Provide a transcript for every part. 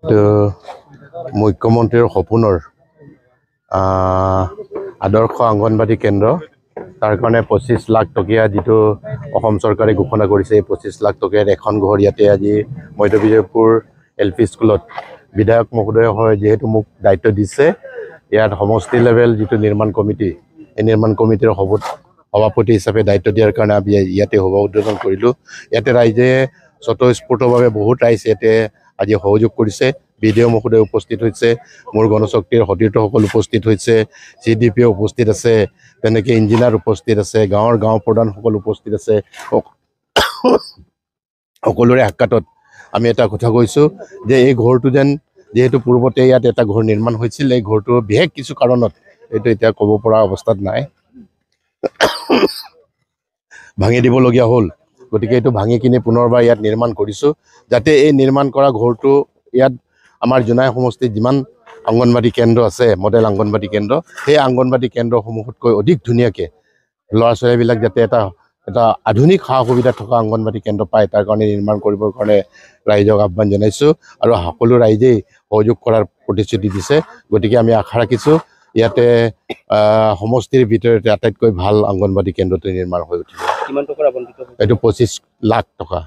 তো মুখ্যমন্ত্ৰীৰ সপোনৰ আদৰ্শ অংগনবাদী কেন্দ্ৰ তাৰ কাৰণে 25 লাখ টকীয়া যিটো অসম চৰকাৰে ঘোষণা কৰিছে 25 লাখ টকীয়াৰ এখন ঘৰ ইয়াতে আজি মধ্যবিজয়পুৰ এলপি স্কুলত বিধায়ক মহোদয় হয় যেহেতু মোক দায়িত্ব দিছে ইয়াত সমষ্টি লেভেল যিটো নিৰ্মাণ কমিটি এই নিৰ্মাণ কমিটিৰ সভাপতি হিচাপে দায়িত্ব দিয়াৰ কাৰণে আমি ইয়াতে সভা উদ্বোধন কৰিলোঁ ইয়াতে ৰাইজে স্বতঃস্ফূৰ্তভাৱে বহুত ৰাইজ ইয়াতে আজি সহযোগ কৰিছে বিডিঅ মহোদয় উপস্থিত হৈছে মোৰ গণশক্তিৰ সতীৰ্থসকল উপস্থিত হৈছে CDP উপস্থিত আছে তেনেকৈ ইঞ্জিনিয়াৰ উপস্থিত আছে গাঁৱৰ গাঁও প্ৰধানসকল উপস্থিত আছে সকলোৰে সাক্ষাতত আমি এটা কথা কৈছোঁ যে এই ঘৰটো যেন যেহেতু পূৰ্বতে ইয়াত এটা ঘৰ নিৰ্মাণ হৈছিল এই ঘৰটো বিশেষ কিছু কাৰণত এইটো এতিয়া ক'ব পৰা অৱস্থাত নাই ভাঙি দিবলগীয়া হ'ল গতিকে এইটো ভাঙি কিনে পুনৰবাৰ ইয়াত নিৰ্মাণ কৰিছোঁ যাতে এই নিৰ্মাণ কৰা ঘৰটো ইয়াত আমাৰ জোনাই সমষ্টিত যিমান অংগনবাদী কেন্দ্ৰ আছে মডেল অংগনবাদী কেন্দ্ৰ সেই অংগনবাদী কেন্দ্ৰসমূহতকৈ অধিক ধুনীয়াকৈ ল'ৰা ছোৱালীবিলাক যাতে এটা আধুনিক সা সুবিধা থকা অংগনবাদী কেন্দ্ৰ পায় তাৰ কাৰণে নিৰ্মাণ কৰিবৰ কাৰণে ৰাইজক আহ্বান জনাইছোঁ আৰু সকলো ৰাইজেই সহযোগ কৰাৰ প্ৰতিশ্ৰুতি দিছে গতিকে আমি আশা ৰাখিছোঁ ইয়াতে সমষ্টিৰ ভিতৰতে আটাইতকৈ ভাল অংগনবাদী কেন্দ্ৰটো নিৰ্মাণ হৈ উঠিব এইটো 25 লাখ টকা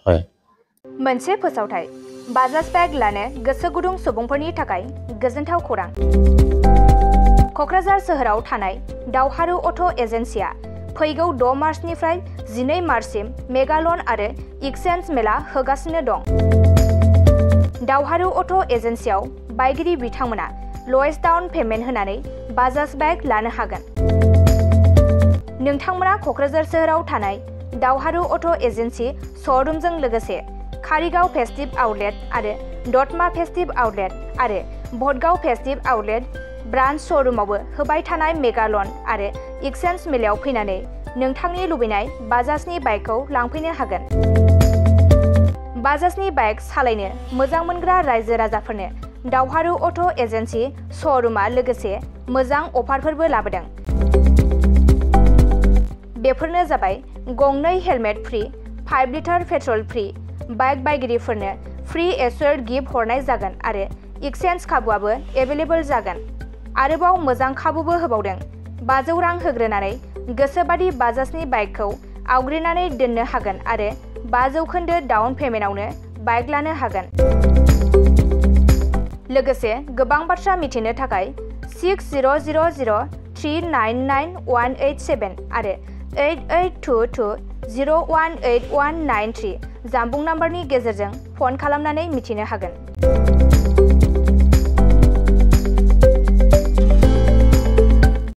হয় मोनसे फोसावथाय बाजाज बेग लानो गोसो गुदुं सुबुंफोरनि थाखाय गोजोनथाव खौरां क'क्राझार सोहोराव थानाय दावहारु अट' एजेन्सिया फैगौ 6 मार्चनिफ्राय 12 मार्चसिम मेगा लन आरो एक्सचेन्ज मेला होगासिनो दं दावहारु अट' एजेन्सियाव बायगिरि बिथांमोना लवेस्ट डाउन पेमेन्ट होनानै बाजाज बेग लानो हागोन नोंथांमोना क'क्राझार सोहोराव थानाय दावहारु अट' एजेन्सि श'रुमजों लोगोसे कारिगाव फेस्टिव आउटलेट आरो दतमा फेस्टिव आउटलेट आरो भटगाव फेस्टिव आउटलेट ब्रान्च श'रुमावबो होबाय थानाय मेगा लन आरो एक्सचेन्ज मेलायाव फैनानै नोंथांनि लुबैनाय बाजाजनि बाइकखौ लांफैनो हागोन बाजाजनि बाइक सालायनो मोजां मोनग्रा रायजो राजाफोरनो दावहारु अट' एजेन्सि श'रुमा लोगोसे मोजां अफारफोरबो लाबोदों बेफोरनो जाबाय गंनै हेलमेट फ्रि 5 लिटार पेट्रल फ्रि बाइक बायगिरिफोरनो फ्रि एसोर्ड गिफ्ट हरनाय जागोन आरो एक्सचेन्ज खाबुआबो एभेलेबल जागोन आरोबाव मोजां खाबुबो होबावदों 500 रां होग्रोनानै गोसोबादि बाजाजनि बाइकखौ आवग्रिनानै दोननो हागोन आरो 5% डाउन पेमेन्टआवनो बाइक लानो हागोन लोगोसे गोबां बाथ्रा मिथिनो थाखाय 6000399187 आरो 8822018193 जानबुं नाम्बारनि गेजेरजों फन खालामनानै मिथिनो हागोन।